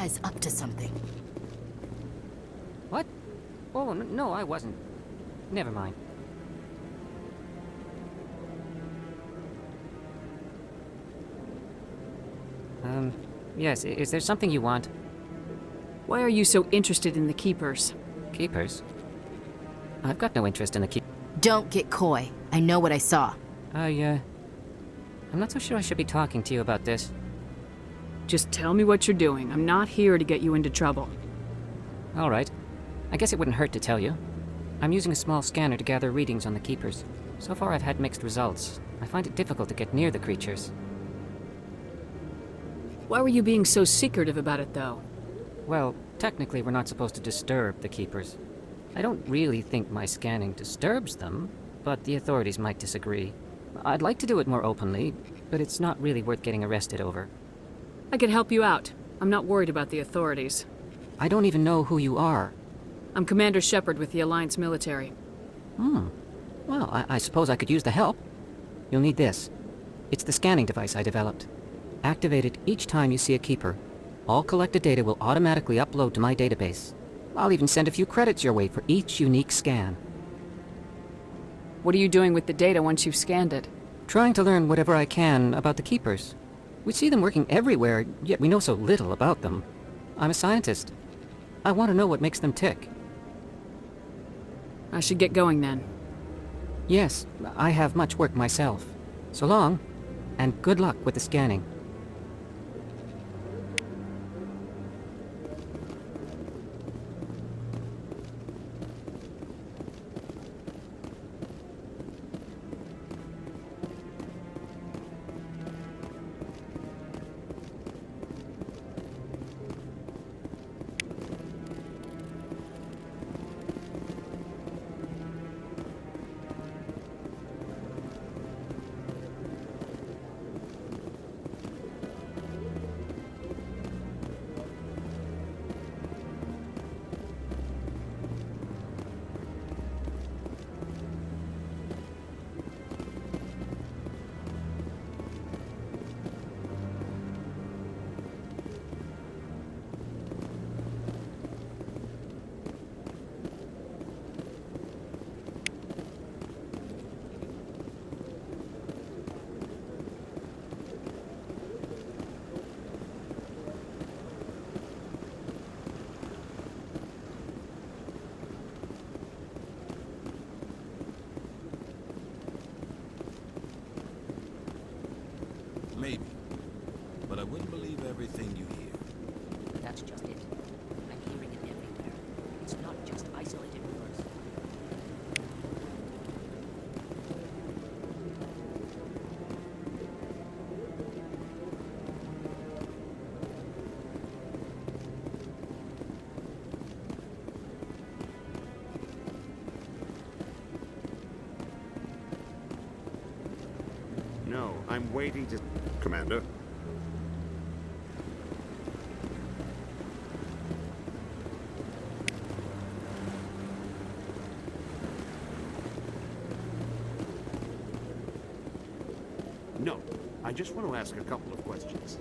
guy's up to something. What? Oh, no, I wasn't. Never mind. Yes, is there something you want? Why are you so interested in the Keepers? Keepers? I've got no interest in the Don't get coy. I know what I saw. I'm not so sure I should be talking to you about this. Just tell me what you're doing. I'm not here to get you into trouble. All right. I guess it wouldn't hurt to tell you. I'm using a small scanner to gather readings on the Keepers. So far I've had mixed results. I find it difficult to get near the creatures. Why were you being so secretive about it, though? Well, technically we're not supposed to disturb the Keepers. I don't really think my scanning disturbs them, but the authorities might disagree. I'd like to do it more openly, but it's not really worth getting arrested over. I can help you out. I'm not worried about the authorities. I don't even know who you are. I'm Commander Shepard with the Alliance military. Well, I suppose I could use the help. You'll need this. It's the scanning device I developed. Activate it each time you see a Keeper. All collected data will automatically upload to my database. I'll even send a few credits your way for each unique scan. What are you doing with the data once you've scanned it? Trying to learn whatever I can about the Keepers. We see them working everywhere, yet we know so little about them. I'm a scientist. I want to know what makes them tick. I should get going then. Yes, I have much work myself. So long, and good luck with the scanning. Maybe. But I wouldn't believe everything you hear. That's just it. I'm hearing it everywhere. It's not just isolated rumors. No, I'm waiting to... Commander? No, I just want to ask a couple of questions.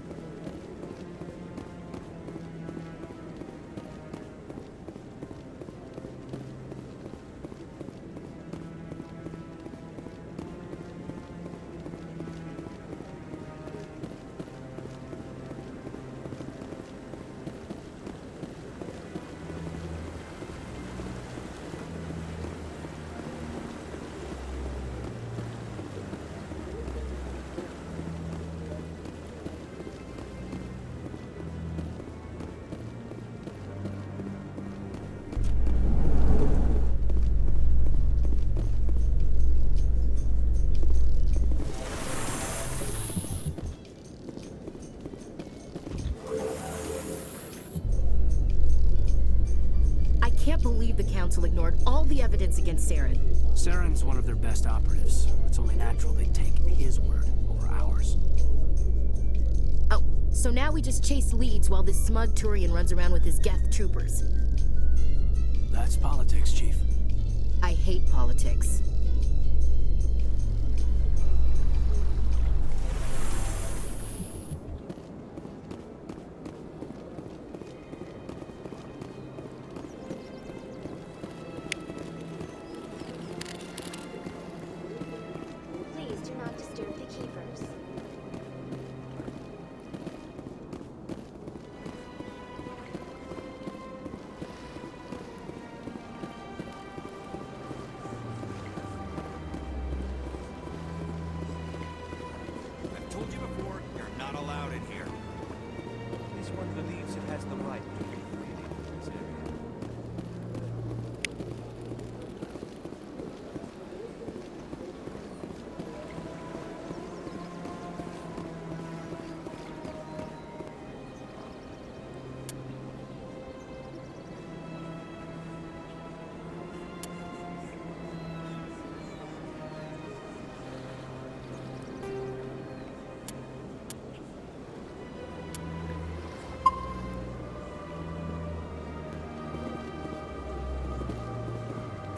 I can't believe the Council ignored all the evidence against Saren. Saren's one of their best operatives. It's only natural they take his word over ours. Oh, so now we just chase leads while this smug Turian runs around with his Geth troopers. That's politics, Chief. I hate politics.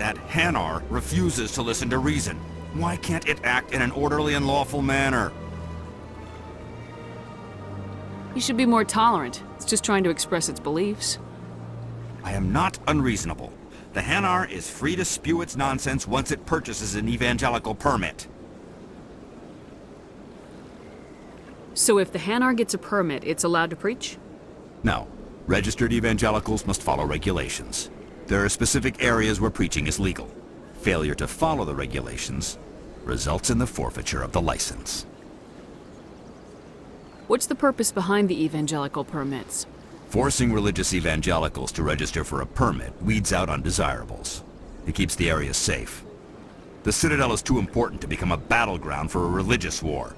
That Hanar refuses to listen to reason. Why can't it act in an orderly and lawful manner? You should be more tolerant. It's just trying to express its beliefs. I am not unreasonable. The Hanar is free to spew its nonsense once it purchases an evangelical permit. So if the Hanar gets a permit, it's allowed to preach? No. Registered evangelicals must follow regulations. There are specific areas where preaching is legal. Failure to follow the regulations results in the forfeiture of the license. What's the purpose behind the evangelical permits? Forcing religious evangelicals to register for a permit weeds out undesirables. It keeps the area safe. The Citadel is too important to become a battleground for a religious war.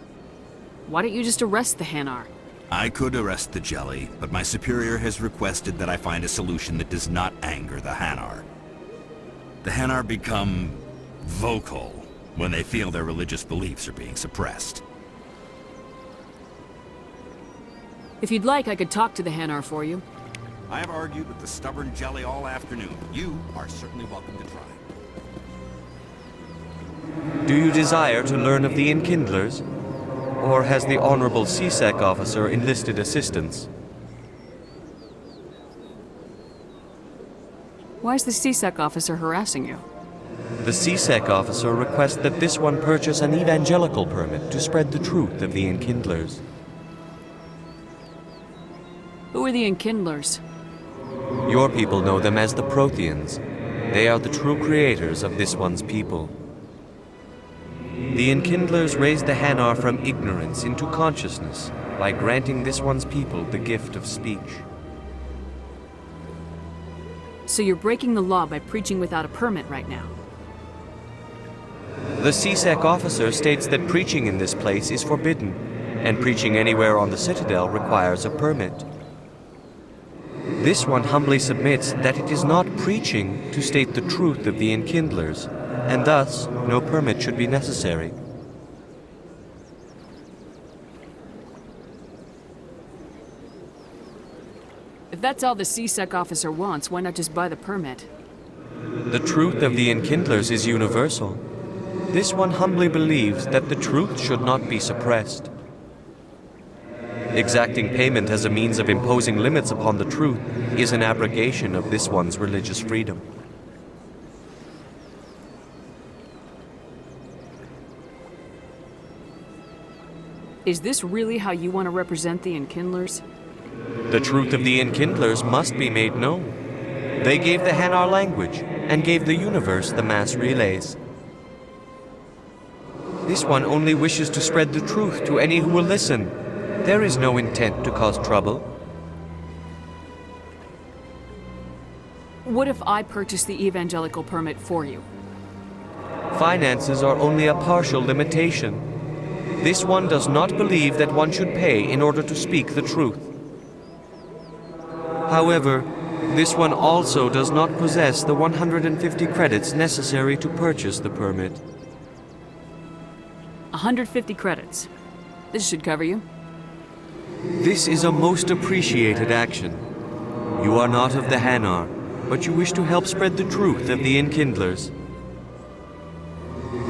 Why don't you just arrest the Hanar? I could arrest the Jelly, but my superior has requested that I find a solution that does not anger the Hanar. The Hanar become vocal when they feel their religious beliefs are being suppressed. If you'd like, I could talk to the Hanar for you. I have argued with the stubborn Jelly all afternoon. You are certainly welcome to try. Do you desire to learn of the Enkindlers? Or has the Honorable CSEC officer enlisted assistance? Why is the CSEC officer harassing you? The CSEC officer requests that this one purchase an evangelical permit to spread the truth of the Enkindlers. Who are the Enkindlers? Your people know them as the Protheans. They are the true creators of this one's people. The Enkindlers raised the Hanar from ignorance into consciousness by granting this one's people the gift of speech. So you're breaking the law by preaching without a permit right now. The CSEC officer states that preaching in this place is forbidden, and preaching anywhere on the Citadel requires a permit. This one humbly submits that it is not preaching to state the truth of the Enkindlers, and thus no permit should be necessary. If that's all the CSEC officer wants, why not just buy the permit? The truth of the Enkindlers is universal. This one humbly believes that the truth should not be suppressed. Exacting payment as a means of imposing limits upon the truth is an abrogation of this one's religious freedom. Is this really how you want to represent the Enkindlers? The truth of the Enkindlers must be made known. They gave the Hanar language and gave the universe the mass relays. This one only wishes to spread the truth to any who will listen. There is no intent to cause trouble. What if I purchase the evangelical permit for you? Finances are only a partial limitation. This one does not believe that one should pay in order to speak the truth. However, this one also does not possess the 150 credits necessary to purchase the permit. 150 credits. This should cover you. This is a most appreciated action. You are not of the Hanar, but you wish to help spread the truth of the Enkindlers.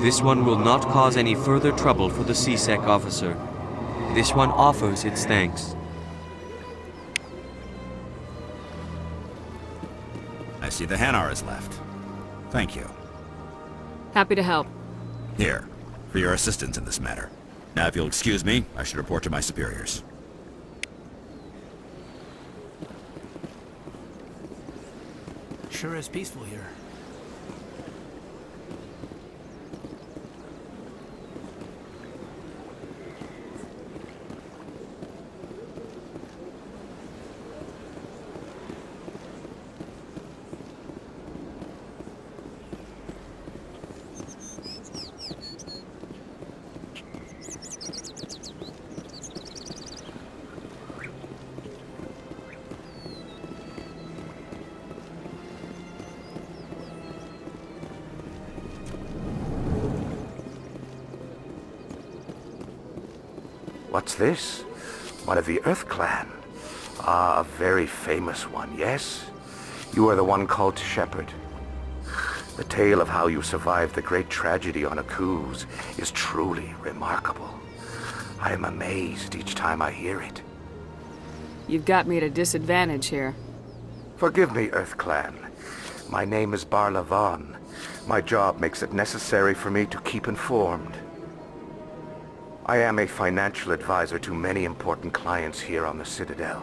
This one will not cause any further trouble for the CSEC officer. This one offers its thanks. I see the Hanar is left. Thank you. Happy to help. Here, for your assistance in this matter. Now, if you'll excuse me, I should report to my superiors. Sure is peaceful here. What's this? One of the Earth Clan. Ah, a very famous one, yes? You are the one called Shepherd. The tale of how you survived the great tragedy on Akuz is truly remarkable. I am amazed each time I hear it. You've got me at a disadvantage here. Forgive me, EarthClan. My name is Barla Vaughn. My job makes it necessary for me to keep informed. I am a financial advisor to many important clients here on the Citadel.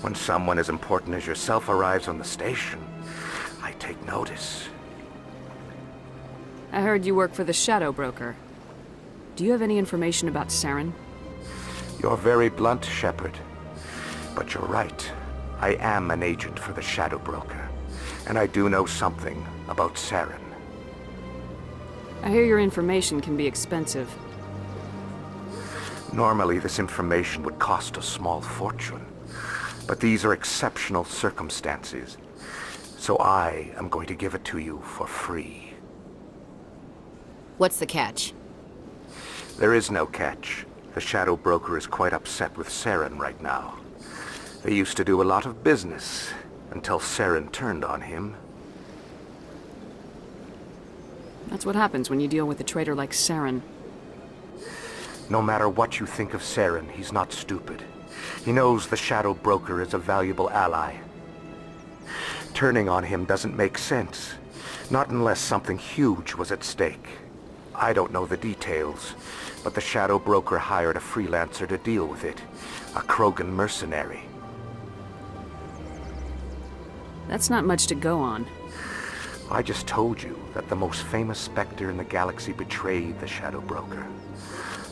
When someone as important as yourself arrives on the station, I take notice. I heard you work for the Shadow Broker. Do you have any information about Saren? You're very blunt, Shepard. But you're right. I am an agent for the Shadow Broker, and I do know something about Saren. I hear your information can be expensive. Normally, this information would cost a small fortune, but these are exceptional circumstances, so I am going to give it to you for free. What's the catch? There is no catch. The Shadow Broker is quite upset with Saren right now. They used to do a lot of business, until Saren turned on him. That's what happens when you deal with a traitor like Saren. No matter what you think of Saren, he's not stupid. He knows the Shadow Broker is a valuable ally. Turning on him doesn't make sense. Not unless something huge was at stake. I don't know the details, but the Shadow Broker hired a freelancer to deal with it. A Krogan mercenary. That's not much to go on. I just told you that the most famous Spectre in the galaxy betrayed the Shadow Broker.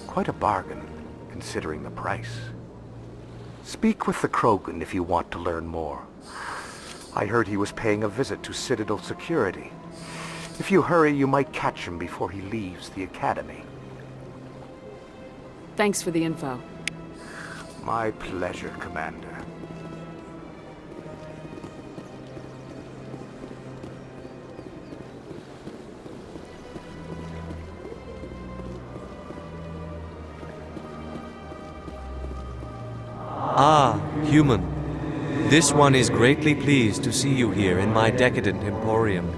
Quite a bargain, considering the price. Speak with the Krogan if you want to learn more. I heard he was paying a visit to Citadel security. If you hurry, you might catch him before he leaves the Academy. Thanks for the info. My pleasure, Commander. Ah, human. This one is greatly pleased to see you here in my decadent emporium.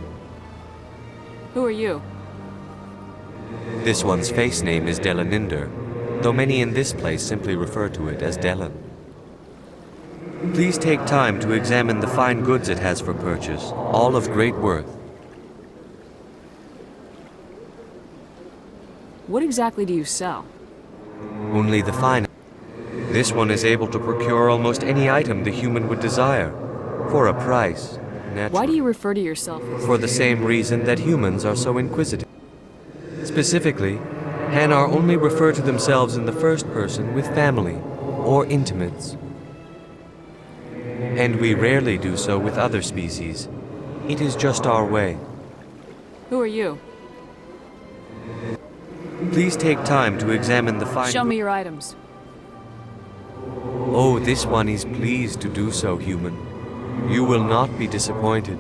Who are you? This one's face name is Delaninder, though many in this place simply refer to it as Delan. Please take time to examine the fine goods it has for purchase, all of great worth. What exactly do you sell? Only the fine. This one is able to procure almost any item the human would desire, for a price, naturally. Why do you refer to yourself as... For the same reason that humans are so inquisitive. Specifically, Hanar only refer to themselves in the first person with family or intimates. And we rarely do so with other species. It is just our way. Who are you? Please take time to examine the fine... Show me your items. Oh, this one is pleased to do so, human. You will not be disappointed.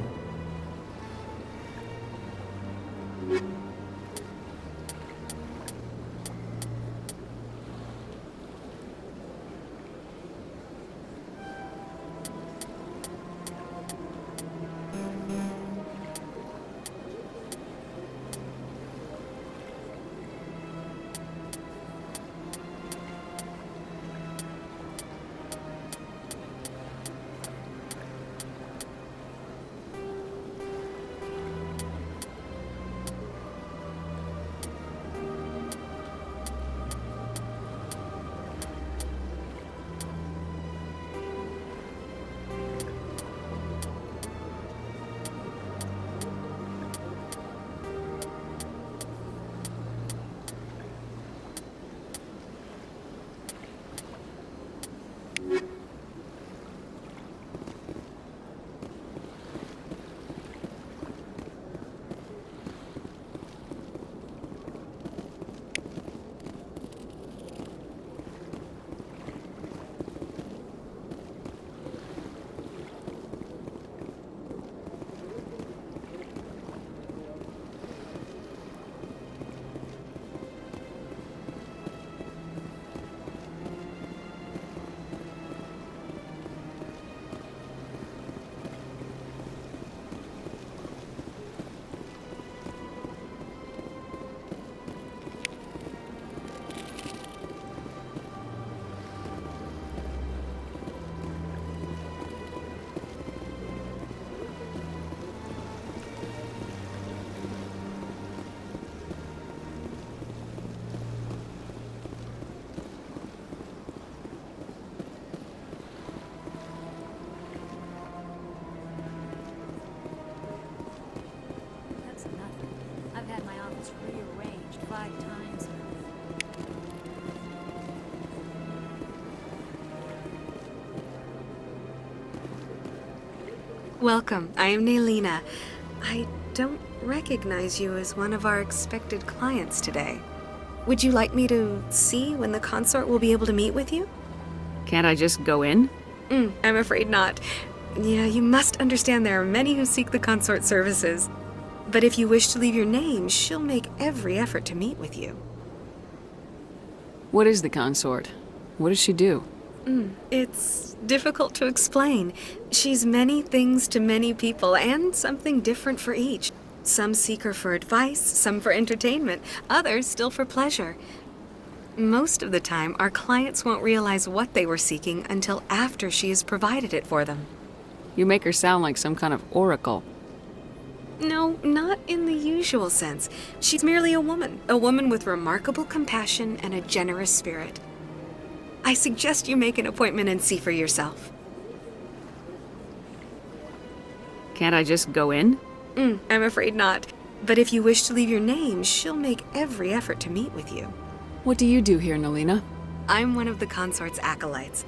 was rearranged 5 times. Welcome. I am Naylina. I don't recognize you as one of our expected clients today. Would you like me to see when the consort will be able to meet with you? Can't I just go in? I'm afraid not. Yeah, you must understand there are many who seek the consort services. But if you wish to leave your name, she'll make every effort to meet with you. What is the consort? What does she do? It's difficult to explain. She's many things to many people, and something different for each. Some seek her for advice, some for entertainment, others still for pleasure. Most of the time, our clients won't realize what they were seeking until after she has provided it for them. You make her sound like some kind of oracle. No, not in the usual sense. She's merely a woman with remarkable compassion and a generous spirit. I suggest you make an appointment and see for yourself. Can't I just go in? I'm afraid not. But if you wish to leave your name, she'll make every effort to meet with you. What do you do here, Naylina? I'm one of the consort's acolytes.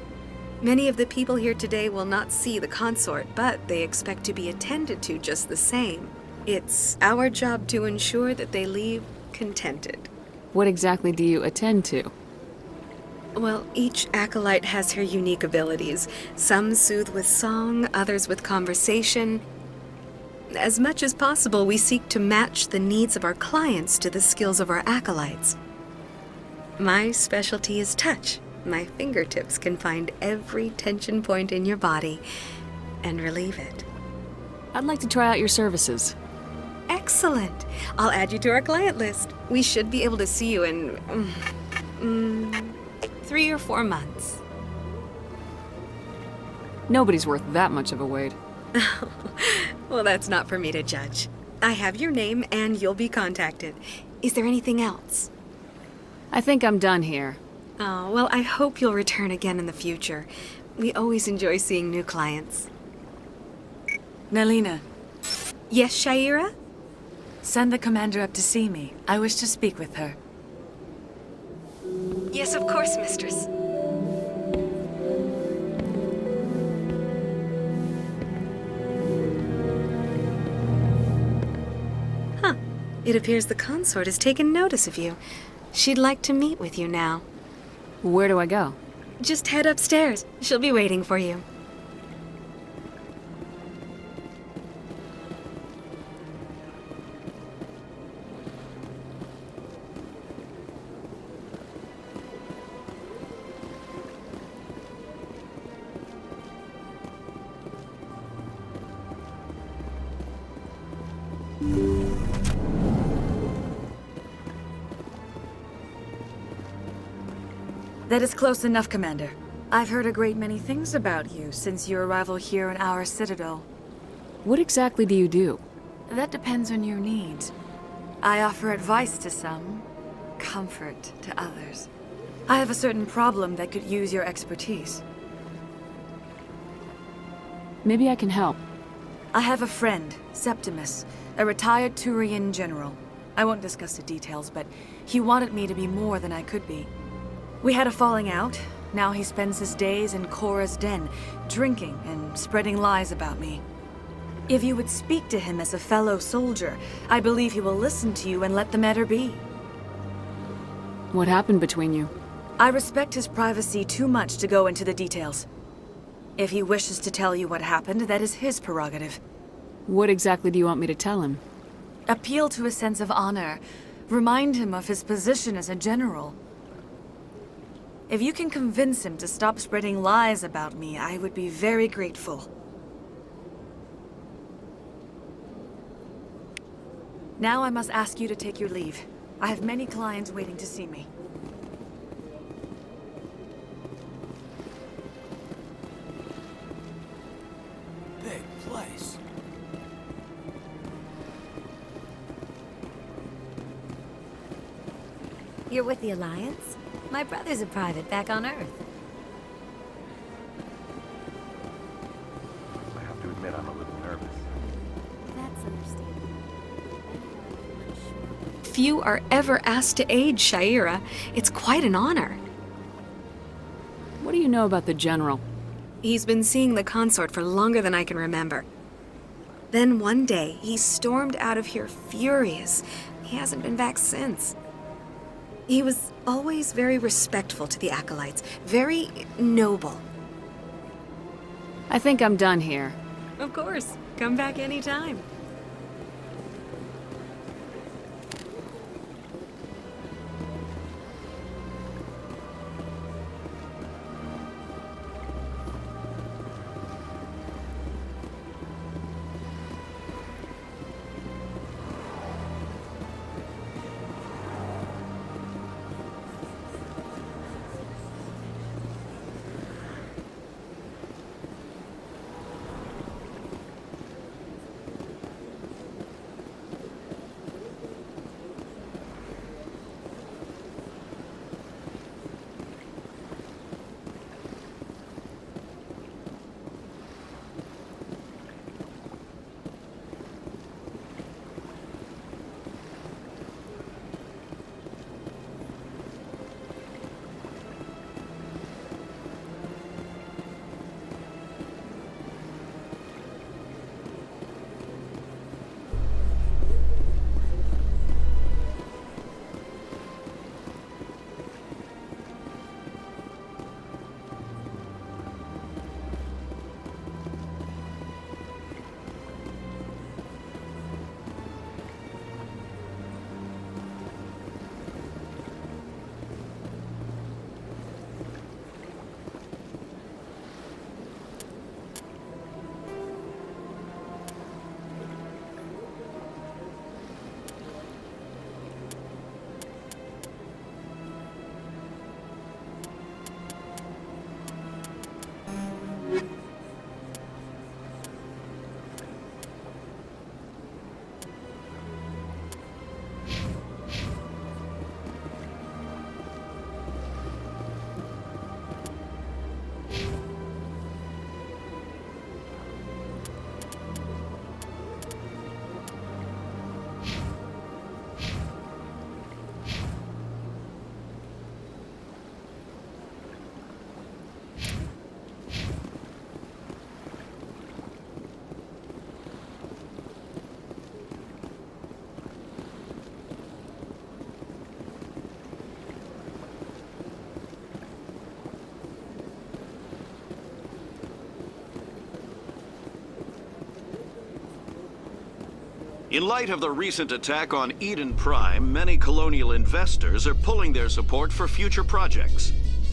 Many of the people here today will not see the consort, but they expect to be attended to just the same. It's our job to ensure that they leave contented. What exactly do you attend to? Well, each acolyte has her unique abilities. Some soothe with song, others with conversation. As much as possible, we seek to match the needs of our clients to the skills of our acolytes. My specialty is touch. My fingertips can find every tension point in your body and relieve it. I'd like to try out your services. Excellent. I'll add you to our client list. We should be able to see you in 3 or 4 months. Nobody's worth that much of a wait. Well, that's not for me to judge. I have your name and you'll be contacted. Is there anything else? I think I'm done here. Oh, well, I hope you'll return again in the future. We always enjoy seeing new clients. Naylina, Yes, Shaira? send the commander up to see me. I wish to speak with her. Yes, of course, mistress. Huh. It appears the consort has taken notice of you. She'd like to meet with you now. Where do I go? Just head upstairs. She'll be waiting for you. That is close enough, Commander. I've heard a great many things about you since your arrival here in our citadel. What exactly do you do? That depends on your needs. I offer advice to some, comfort to others. I have a certain problem that could use your expertise. Maybe I can help. I have a friend, Septimus, a retired Turian general. I won't discuss the details, but he wanted me to be more than I could be. We had a falling out. Now he spends his days in Korra's den, drinking and spreading lies about me. If you would speak to him as a fellow soldier, I believe he will listen to you and let the matter be. What happened between you? I respect his privacy too much to go into the details. If he wishes to tell you what happened, that is his prerogative. What exactly do you want me to tell him? Appeal to his sense of honor. Remind him of his position as a general. If you can convince him to stop spreading lies about me, I would be very grateful. Now I must ask you to take your leave. I have many clients waiting to see me. Big place. You're with the Alliance? My brother's a private back on Earth. I have to admit I'm a little nervous. That's understandable. If you are ever asked to aid Sha'ira, it's quite an honor. What do you know about the General? He's been seeing the consort for longer than I can remember. Then one day, he stormed out of here furious. He hasn't been back since. He was always very respectful to the Acolytes, very noble. I think I'm done here. Of course. Come back anytime. In light of the recent attack on Eden Prime, many colonial investors are pulling their support for future projects.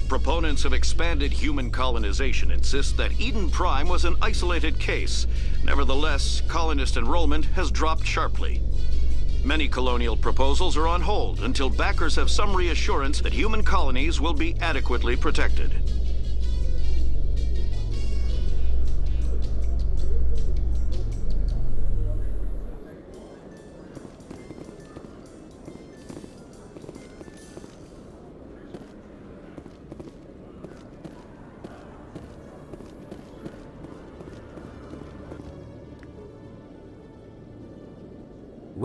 Proponents of expanded human colonization insist that Eden Prime was an isolated case. Nevertheless, colonist enrollment has dropped sharply. Many colonial proposals are on hold until backers have some reassurance that human colonies will be adequately protected.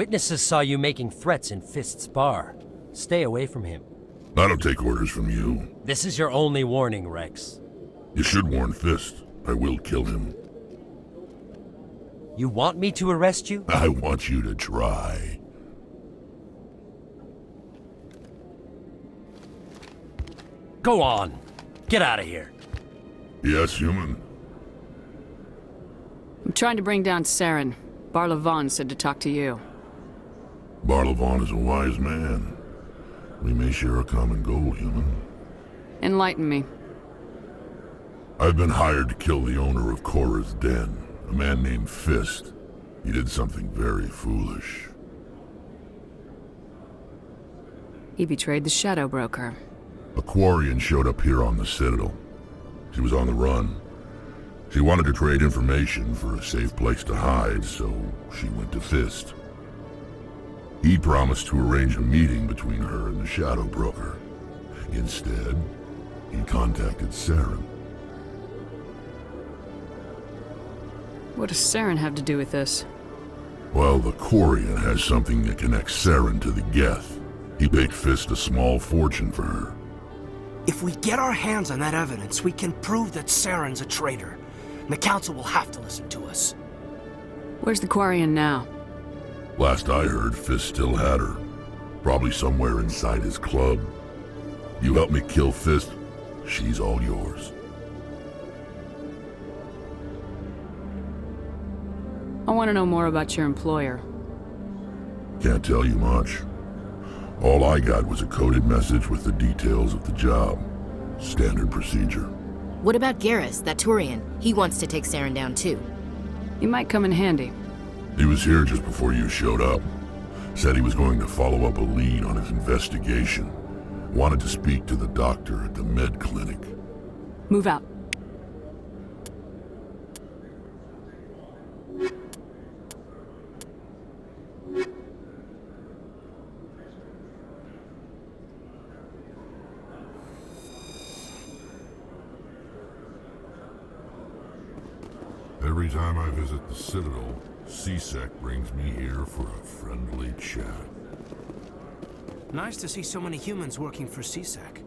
Witnesses saw you making threats in Fist's bar. Stay away from him. I don't take orders from you. This is your only warning, Rex. You should warn Fist. I will kill him. You want me to arrest you? I want you to try. Go on. Get out of here. Yes, human. I'm trying to bring down Saren. Barlavon said to talk to you. Barlavon is a wise man. We may share a common goal, human. Enlighten me. I've been hired to kill the owner of Korra's Den, a man named Fist. He did something very foolish. He betrayed the Shadow Broker. A Quarian showed up here on the Citadel. She was on the run. She wanted to trade information for a safe place to hide, so she went to Fist. He promised to arrange a meeting between her and the Shadow Broker. Instead, he contacted Saren. What does Saren have to do with this? Well, the Quarian has something that connects Saren to the Geth. He paid Fist a small fortune for her. If we get our hands on that evidence, we can prove that Saren's a traitor. And the Council will have to listen to us. Where's the Quarian now? Last I heard, Fist still had her. Probably somewhere inside his club. You help me kill Fist, she's all yours. I want to know more about your employer. Can't tell you much. All I got was a coded message with the details of the job. Standard procedure. What about Garrus, that Turian? He wants to take Saren down too. He might come in handy. He was here just before you showed up. Said he was going to follow up a lead on his investigation. Wanted to speak to the doctor at the med clinic. Move out. Every time I visit the Citadel, C-Sec brings me here for a friendly chat. Nice to see so many humans working for C-Sec.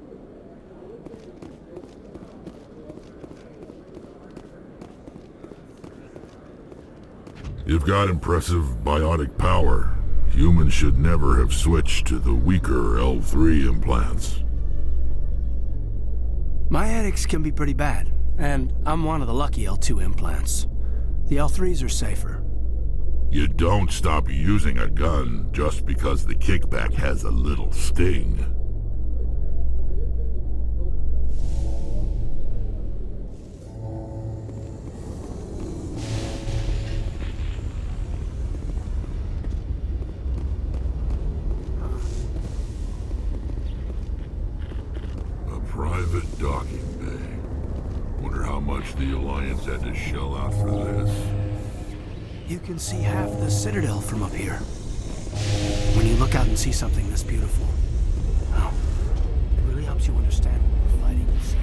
You've got impressive biotic power. Humans should never have switched to the weaker L3 implants. My headaches can be pretty bad, and I'm one of the lucky L2 implants. The L3s are safer. You don't stop using a gun just because the kickback has a little sting. A private docking bay. Wonder how much the Alliance had to shell out for this. You can see half the Citadel from up here. When you look out and see something this beautiful, oh, it really helps you understand what we're fighting to save.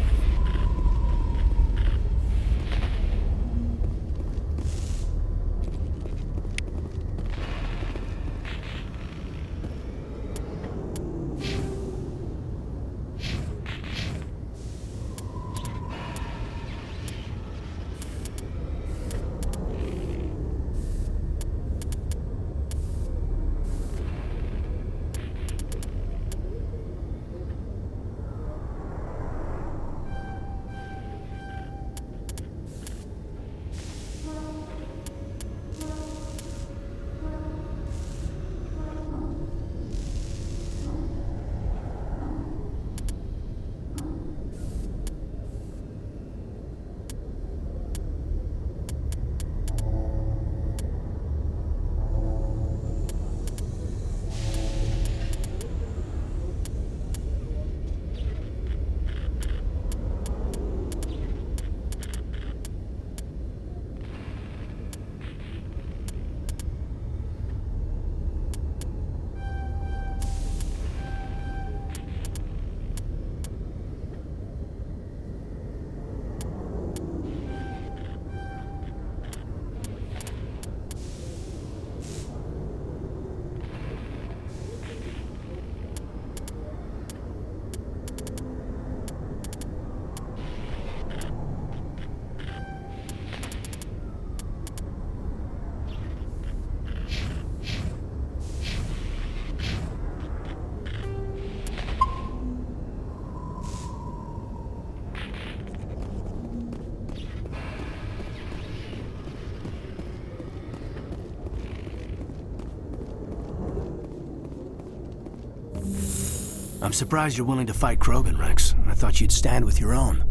I'm surprised you're willing to fight Krogan, Rex. I thought you'd stand with your own.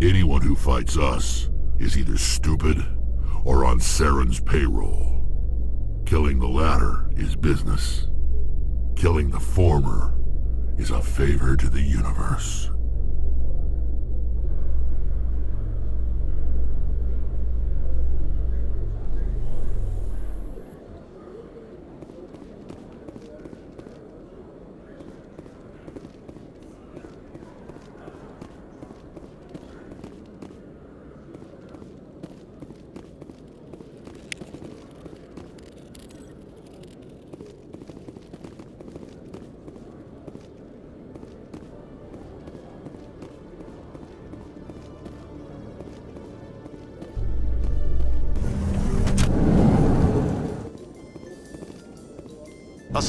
Anyone who fights us is either stupid or on Saren's payroll. Killing the latter is business. Killing the former is a favor to the universe.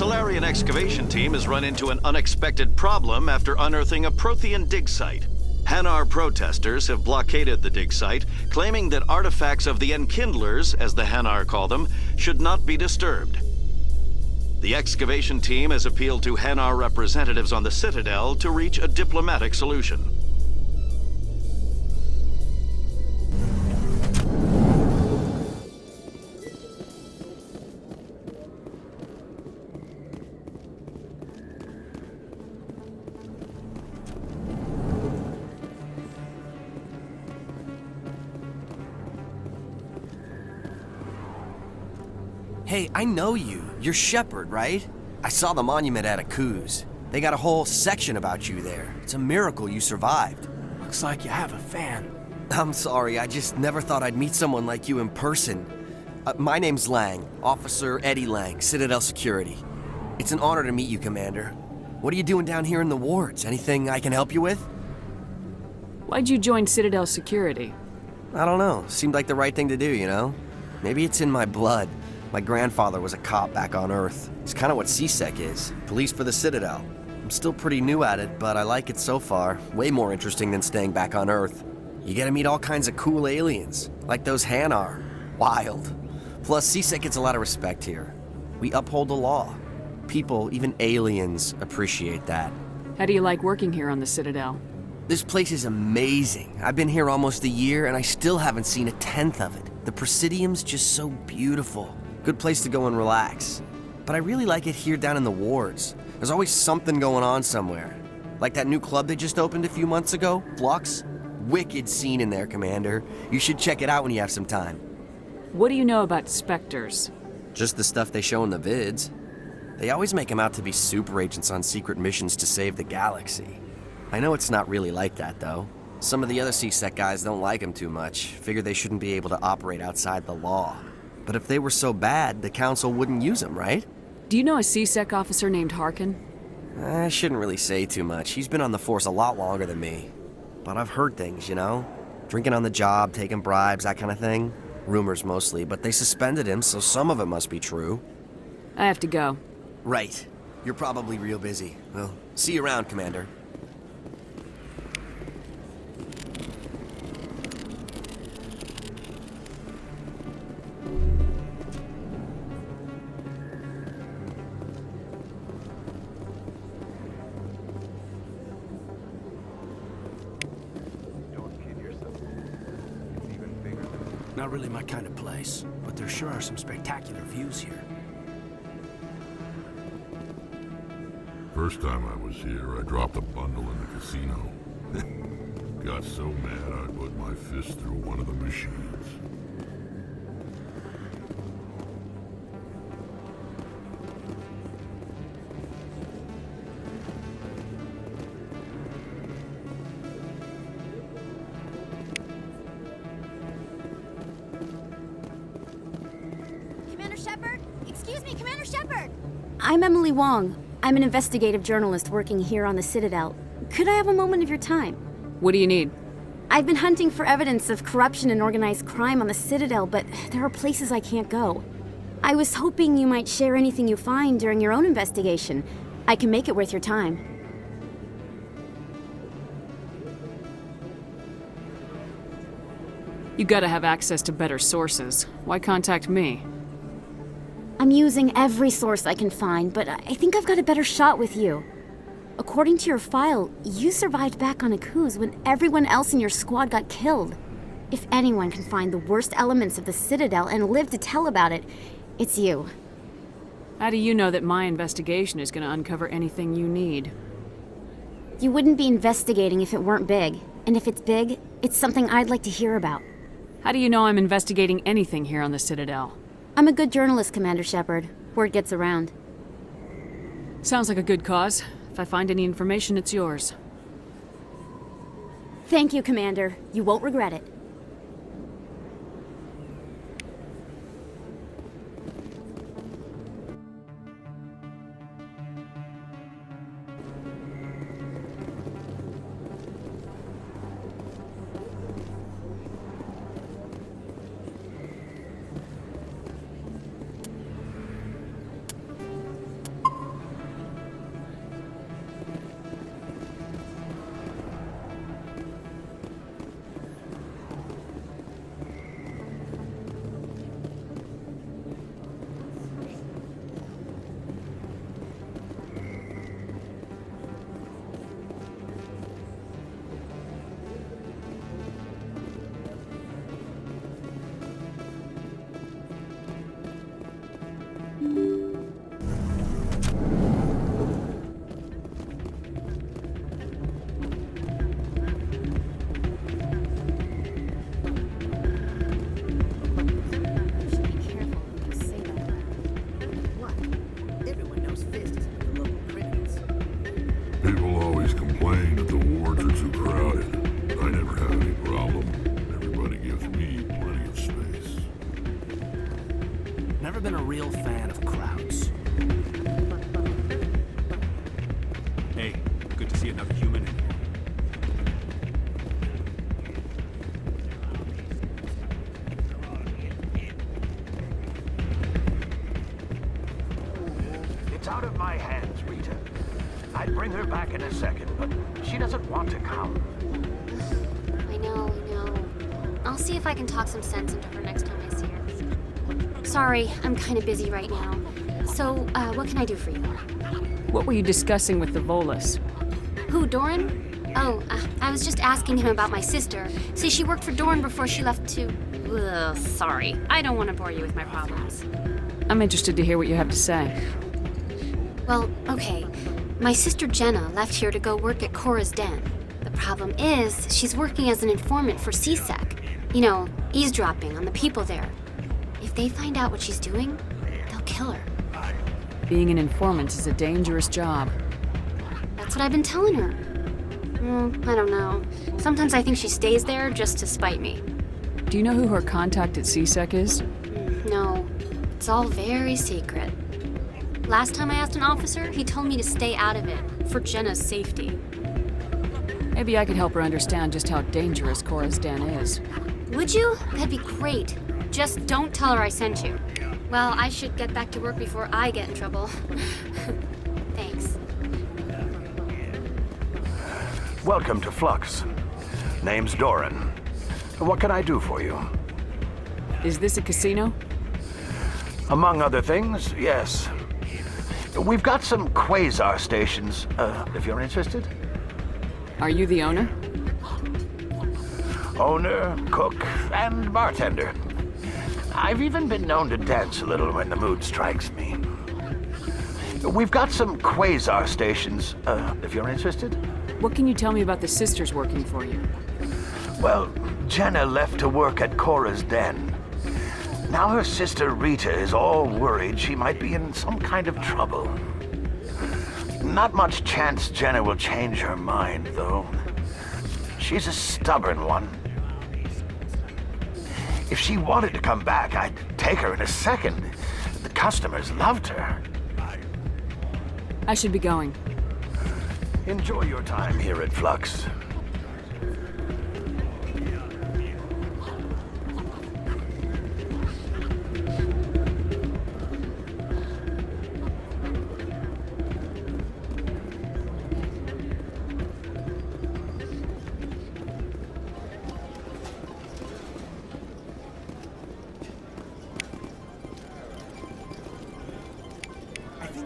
Solarian excavation team has run into an unexpected problem after unearthing a Prothean dig site. Hanar protesters have blockaded the dig site, claiming that artifacts of the Enkindlers, as the Hanar call them, should not be disturbed. The excavation team has appealed to Hanar representatives on the Citadel to reach a diplomatic solution. Hey, I know you. You're Shepard, right? I saw the monument at Akuz. They got a whole section about you there. It's a miracle you survived. Looks like you have a fan. I'm sorry, I just never thought I'd meet someone like you in person. My name's Lang, Officer Eddie Lang, Citadel Security. It's an honor to meet you, Commander. What are you doing down here in the wards? Anything I can help you with? Why'd you join Citadel Security? I don't know. Seemed like the right thing to do, you know? Maybe it's in my blood. My grandfather was a cop back on Earth. It's kind of what CSEC is. Police for the Citadel. I'm still pretty new at it, but I like it so far. Way more interesting than staying back on Earth. You get to meet all kinds of cool aliens, like those Hanar. Wild. Plus, CSEC gets a lot of respect here. We uphold the law. People, even aliens, appreciate that. How do you like working here on the Citadel? This place is amazing. I've been here almost a year, and I still haven't seen a tenth of it. The Presidium's just so beautiful. Good place to go and relax. But I really like it here down in the wards. There's always something going on somewhere. Like that new club they just opened a few months ago, Flux. Wicked scene in there, Commander. You should check it out when you have some time. What do you know about Spectres? Just the stuff they show in the vids. They always make them out to be super agents on secret missions to save the galaxy. I know it's not really like that, though. Some of the other CSEC guys don't like them too much. Figure they shouldn't be able to operate outside the law. But if they were so bad, the Council wouldn't use them, right? Do you know a CSEC officer named Harkin? I shouldn't really say too much. He's been on the force a lot longer than me. But I've heard things, you know? Drinking on the job, taking bribes, that kind of thing. Rumors mostly, but they suspended him, so some of it must be true. I have to go. Right. You're probably real busy. Well, see you around, Commander. Not really my kind of place, but there sure are some spectacular views here. First time I was here, I dropped a bundle in the casino. Got so mad I put my fist through one of the machines. I'm Emily Wong. I'm an investigative journalist working here on the Citadel. Could I have a moment of your time? What do you need? I've been hunting for evidence of corruption and organized crime on the Citadel, but there are places I can't go. I was hoping you might share anything you find during your own investigation. I can make it worth your time. You gotta have access to better sources. Why contact me? I'm using every source I can find, but I think I've got a better shot with you. According to your file, you survived back on Akuz when everyone else in your squad got killed. If anyone can find the worst elements of the Citadel and live to tell about it, it's you. How do you know that my investigation is gonna uncover anything you need? You wouldn't be investigating if it weren't big. And if it's big, it's something I'd like to hear about. How do you know I'm investigating anything here on the Citadel? I'm a good journalist, Commander Shepard. Word gets around. Sounds like a good cause. If I find any information, it's yours. Thank you, Commander. You won't regret it. fist isn't with the local criminals. People always complain that the wards are too crowded. I never have any problem. Everybody gives me plenty of space. Never been a real fan of crowds. Hey, good to see another human in here. It's out of my hands, Rita. I'd bring her back in a second, but she doesn't want to come. I know. I'll see if I can talk some sense into her next time I see her. Sorry, I'm kind of busy right now. So, what can I do for you? What were you discussing with the Volus? Who, Doran? Oh, I was just asking him about my sister. See, she worked for Doran before she left to... Ugh, sorry. I don't want to bore you with my problems. I'm interested to hear what you have to say. Well, okay. My sister Jenna left here to go work at Cora's Den. The problem is, she's working as an informant for CSEC. You know, eavesdropping on the people there. If they find out what she's doing, they'll kill her. Being an informant is a dangerous job. That's what I've been telling her. I don't know. Sometimes I think she stays there just to spite me. Do you know who her contact at CSEC is? No. It's all very secret. Last time I asked an officer, he told me to stay out of it, for Jenna's safety. Maybe I could help her understand just how dangerous Cora's Den is. Would you? That'd be great. Just don't tell her I sent you. Well, I should get back to work before I get in trouble. Thanks. Welcome to Flux. Name's Doran. What can I do for you? Is this a casino? Among other things, yes. We've got some quasar stations, if you're interested. Are you the owner? Owner, cook, and bartender. I've even been known to dance a little when the mood strikes me. We've got some quasar stations, if you're interested. What can you tell me about the sisters working for you? Well, Jenna left to work at Cora's Den. Now her sister Rita is all worried she might be in some kind of trouble. Not much chance Jenna will change her mind, though. She's a stubborn one. If she wanted to come back, I'd take her in a second. The customers loved her. I should be going. Enjoy your time here at Flux.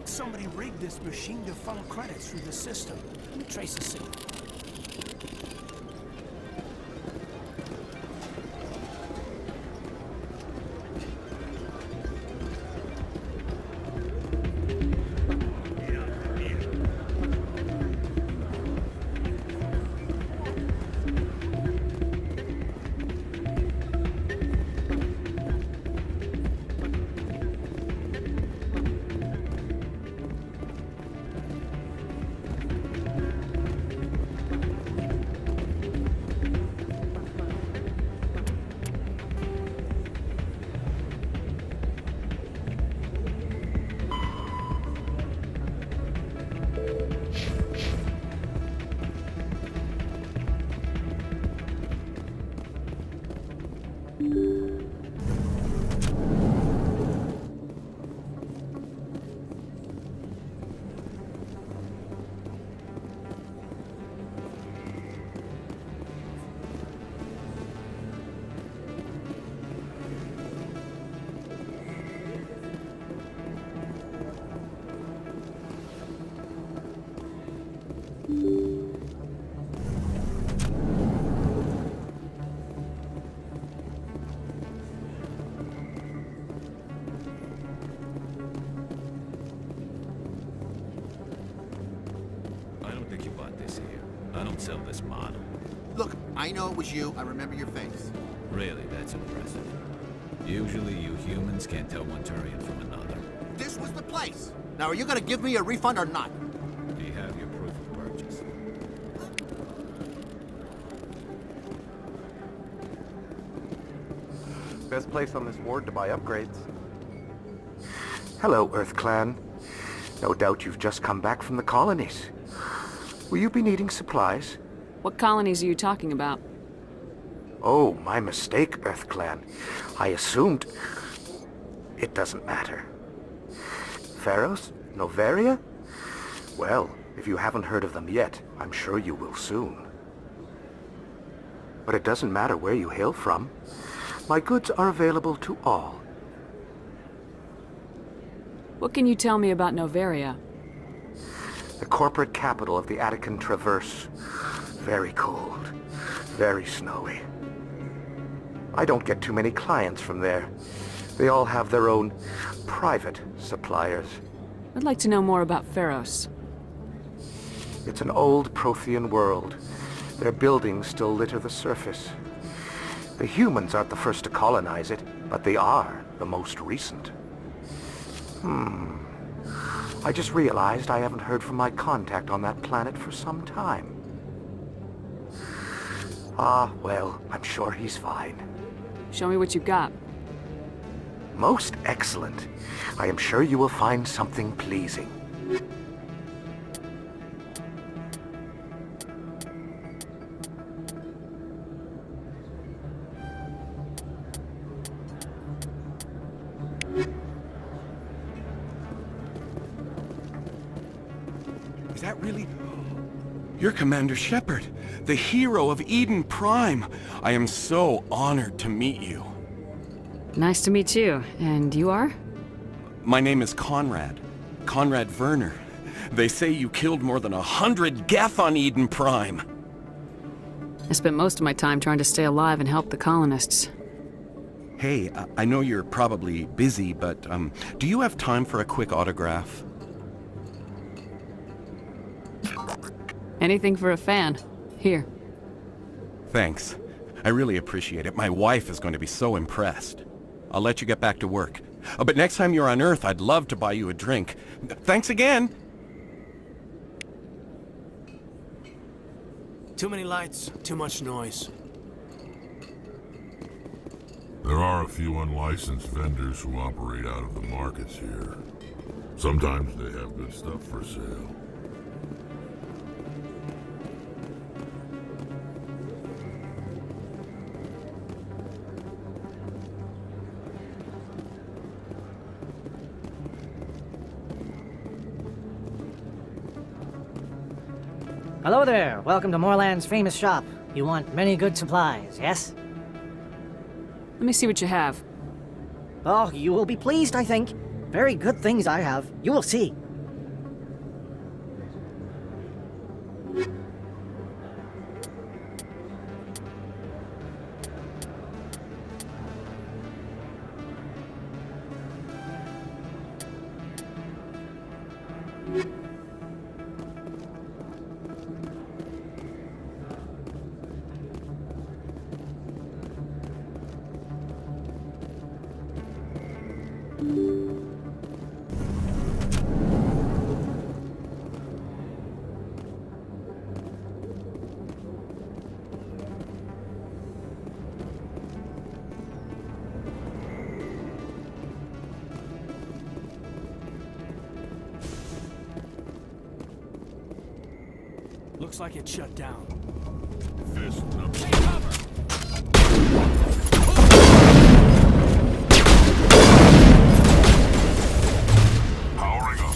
Somebody rigged this machine to funnel credits through the system. Let me trace the signal. Sell this model. Look, I know it was you. I remember your face. Really, that's impressive. Usually you humans can't tell one Turian from another. This was the place. Now, are you gonna give me a refund or not? Do you have your proof of purchase? Best place on this ward to buy upgrades. Hello, Earth Clan. No doubt you've just come back from the colonies. Will you be needing supplies? What colonies are you talking about? Oh, my mistake, Earth Clan. I assumed... It doesn't matter. Pharos? Noveria? Well, if you haven't heard of them yet, I'm sure you will soon. But it doesn't matter where you hail from. My goods are available to all. What can you tell me about Noveria? The corporate capital of the Attican Traverse. Very cold. Very snowy. I don't get too many clients from there. They all have their own private suppliers. I'd like to know more about Pharos. It's an old Prothean world. Their buildings still litter the surface. The humans aren't the first to colonize it, but they are the most recent. I just realized I haven't heard from my contact on that planet for some time. Ah, well, I'm sure he's fine. Show me what you got. Most excellent. I am sure you will find something pleasing. Is that really... You're Commander Shepard, the hero of Eden Prime. I am so honored to meet you. Nice to meet you. And you are? My name is Conrad. Conrad Werner. They say you killed more than 100 Geth on Eden Prime. I spent most of my time trying to stay alive and help the colonists. Hey, I know you're probably busy, but do you have time for a quick autograph? Anything for a fan. Here. Thanks. I really appreciate it. My wife is going to be so impressed. I'll let you get back to work. But next time you're on Earth, I'd love to buy you a drink. Thanks again! Too many lights, too much noise. There are a few unlicensed vendors who operate out of the markets here. Sometimes they have good stuff for sale. Hello there. Welcome to Moorland's famous shop. You want many good supplies, yes? Let me see what you have. Oh, you will be pleased, I think. Very good things I have. You will see. Looks like it's shut down. Fist number. Powering up.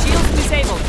Shields disabled.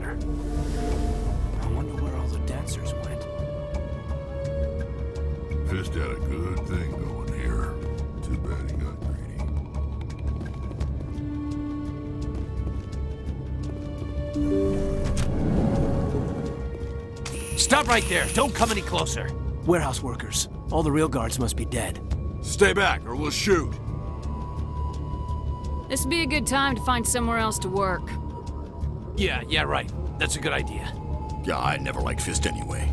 manner. I wonder where all the dancers went. Fist had a good thing going here. Too bad he got greedy. Stop right there! Don't come any closer! Warehouse workers. All the real guards must be dead. Stay back or we'll shoot. This would be a good time to find somewhere else to work. Yeah, right. That's a good idea. Yeah, I never liked Fist anyway.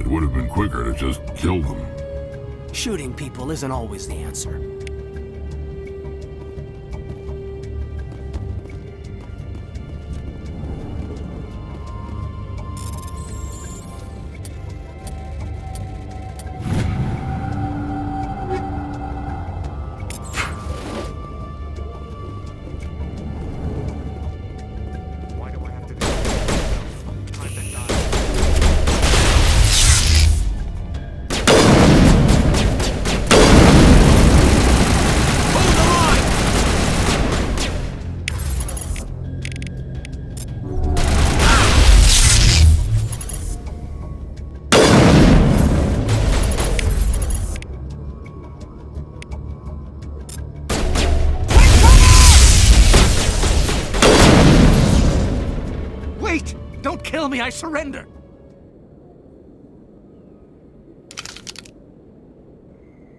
It would have been quicker to just kill them. Shooting people isn't always the answer. Kill me, I surrender!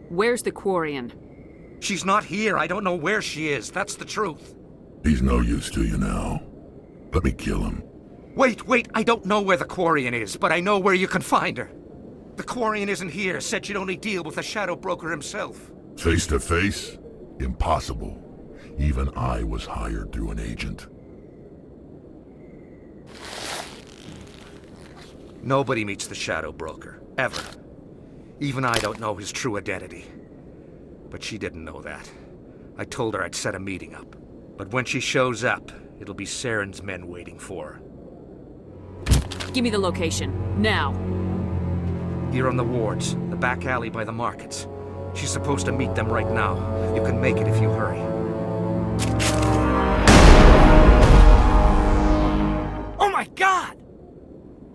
Where's the Quarian? She's not here. I don't know where she is. That's the truth. He's no use to you now. Let me kill him. Wait. I don't know where the Quarian is, but I know where you can find her. The Quarian isn't here. Said she'd only deal with the Shadow Broker himself. Face to face? Impossible. Even I was hired through an agent. Nobody meets the Shadow Broker, ever. Even I don't know his true identity. But she didn't know that. I told her I'd set a meeting up. But when she shows up, it'll be Saren's men waiting for her. Give me the location, now. Here on the wards, the back alley by the markets. She's supposed to meet them right now. You can make it if you hurry. Oh my God!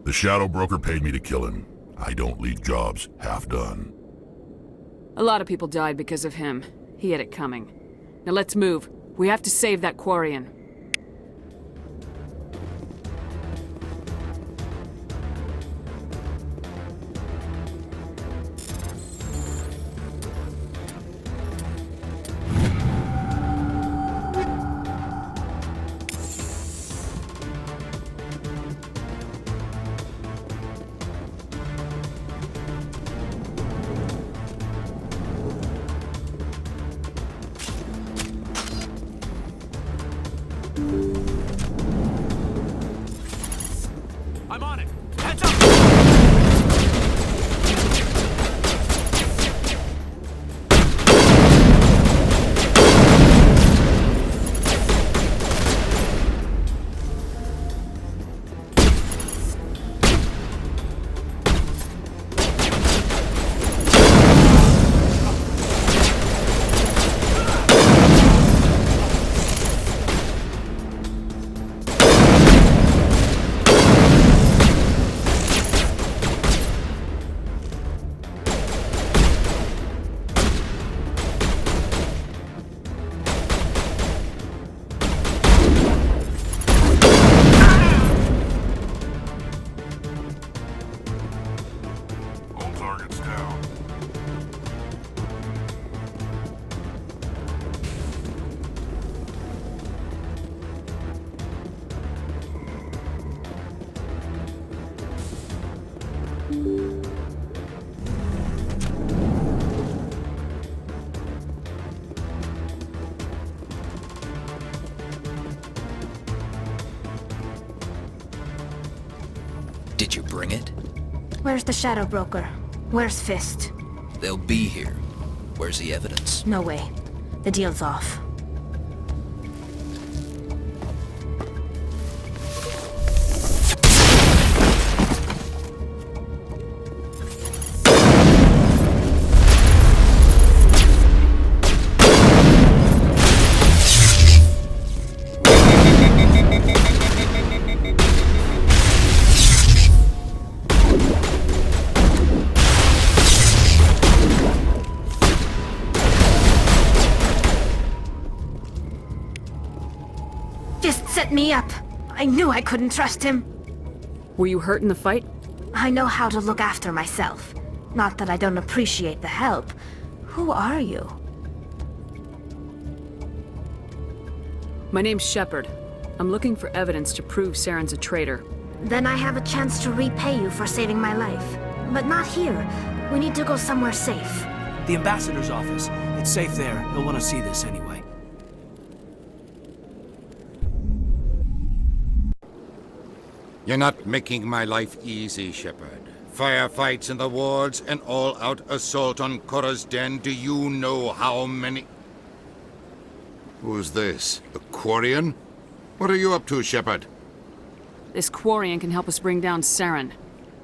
The Shadow Broker paid me to kill him. I don't leave jobs half done. A lot of people died because of him. He had it coming. Now let's move. We have to save that Quarian. I'm on it! Heads up! Did you bring it? Where's the Shadow Broker? Where's Fist? They'll be here. Where's the evidence? No way. The deal's off. just set me up. I knew I couldn't trust him. Were you hurt in the fight? I know how to look after myself. Not that I don't appreciate the help. Who are you? My name's Shepard. I'm looking for evidence to prove Saren's a traitor. Then I have a chance to repay you for saving my life. But not here. We need to go somewhere safe. The ambassador's office. It's safe there. He'll want to see this anyway. You're not making my life easy, Shepard. Firefights in the wards, an all-out assault on Korra's den. Do you know how many... Who's this? A Quarian? What are you up to, Shepard? This Quarian can help us bring down Saren.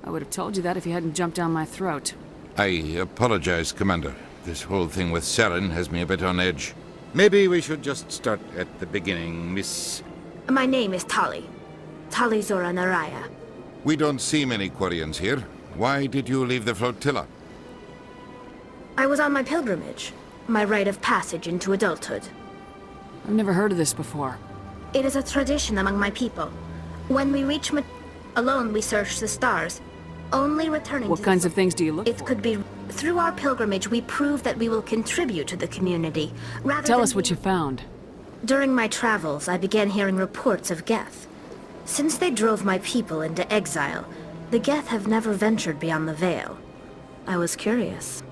I would have told you that if you hadn't jumped down my throat. I apologize, Commander. This whole thing with Saren has me a bit on edge. Maybe we should just start at the beginning, Miss... My name is Tali. Tali Zora Naraya. We don't see many Quarians here. Why did you leave the flotilla? I was on my pilgrimage. My rite of passage into adulthood. I've never heard of this before. It is a tradition among my people. When we reach alone, we search the stars. Only returning What kinds of things do you look for? It could be... Through our pilgrimage, we prove that we will contribute to the community, rather Tell than us what you found. During my travels, I began hearing reports of Geth. Since they drove my people into exile, the Geth have never ventured beyond the Veil. I was curious.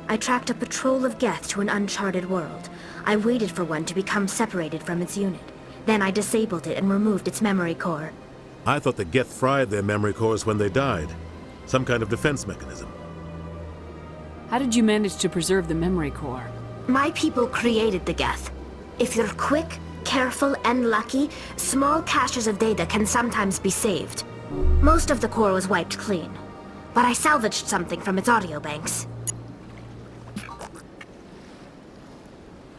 I tracked a patrol of Geth to an uncharted world. I waited for one to become separated from its unit. Then I disabled it and removed its memory core. I thought the Geth fried their memory cores when they died. Some kind of defense mechanism. How did you manage to preserve the memory core? My people created the Geth. If you're quick, careful, and lucky, small caches of data can sometimes be saved. Most of the core was wiped clean, but I salvaged something from its audio banks.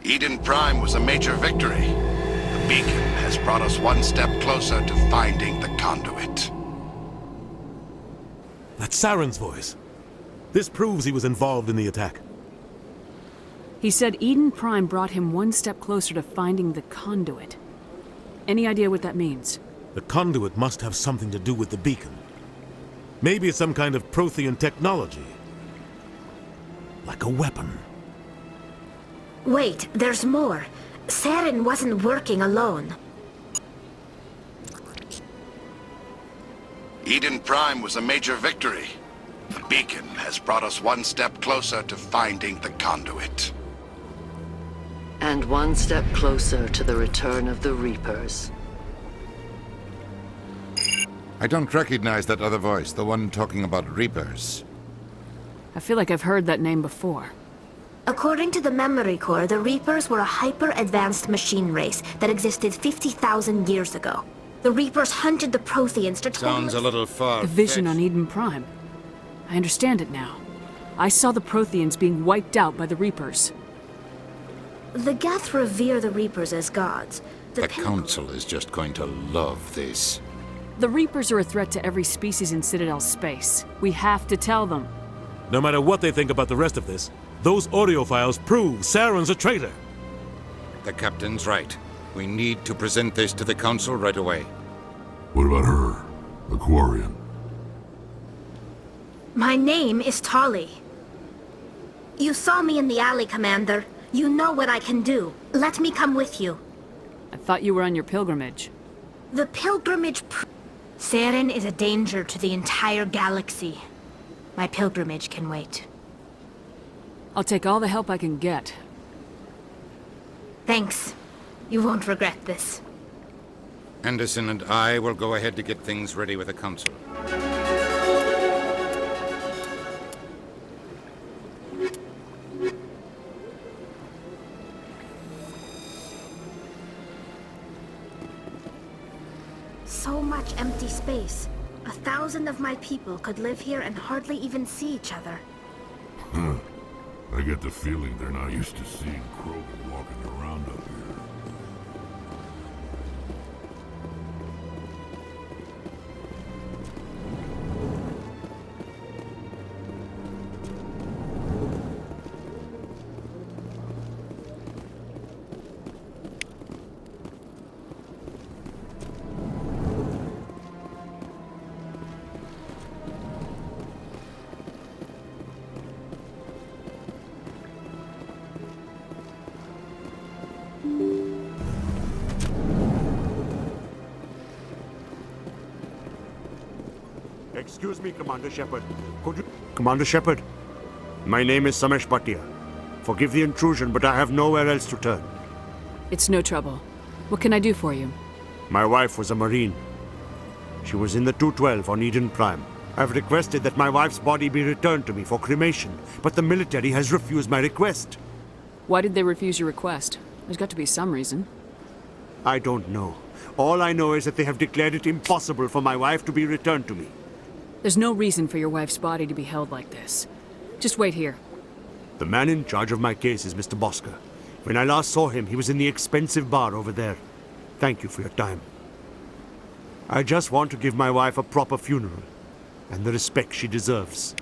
Eden Prime was a major victory. The beacon has brought us one step closer to finding the conduit. That's Saren's voice. This proves he was involved in the attack. He said Eden Prime brought him one step closer to finding the conduit. Any idea what that means? The conduit must have something to do with the beacon. Maybe it's some kind of Prothean technology. Like a weapon. Wait, there's more. Saren wasn't working alone. Eden Prime was a major victory. The beacon has brought us one step closer to finding the conduit. And one step closer to the return of the Reapers. I don't recognize that other voice, the one talking about Reapers. I feel like I've heard that name before. According to the memory core, the Reapers were a hyper-advanced machine race that existed 50,000 years ago. The Reapers hunted the Protheans to... Sounds a little far. The vision on Eden Prime. I understand it now. I saw the Protheans being wiped out by the Reapers. The Geth revere the Reapers as gods. The Council is just going to love this. The Reapers are a threat to every species in Citadel space. We have to tell them. No matter what they think about the rest of this, those audio files prove Saren's a traitor. The Captain's right. We need to present this to the Council right away. What about her? The Quarian? My name is Tali. You saw me in the alley, Commander. You know what I can do. Let me come with you. I thought you were on your pilgrimage. The pilgrimage... Saren is a danger to the entire galaxy. My pilgrimage can wait. I'll take all the help I can get. Thanks. You won't regret this. Anderson and I will go ahead to get things ready with the Council. So much empty space. 1,000 of my people could live here and hardly even see each other. Huh. I get the feeling they're not used to seeing Krogan walking around up here. Excuse me, Commander Shepard. Could you... Commander Shepard, my name is Samesh Bhatia. Forgive the intrusion, but I have nowhere else to turn. It's no trouble. What can I do for you? My wife was a Marine. She was in the 212 on Eden Prime. I've requested that my wife's body be returned to me for cremation, but the military has refused my request. Why did they refuse your request? There's got to be some reason. I don't know. All I know is that they have declared it impossible for my wife to be returned to me. There's no reason for your wife's body to be held like this. Just wait here. The man in charge of my case is Mr. Bosker. When I last saw him, he was in the expensive bar over there. Thank you for your time. I just want to give my wife a proper funeral, and the respect she deserves.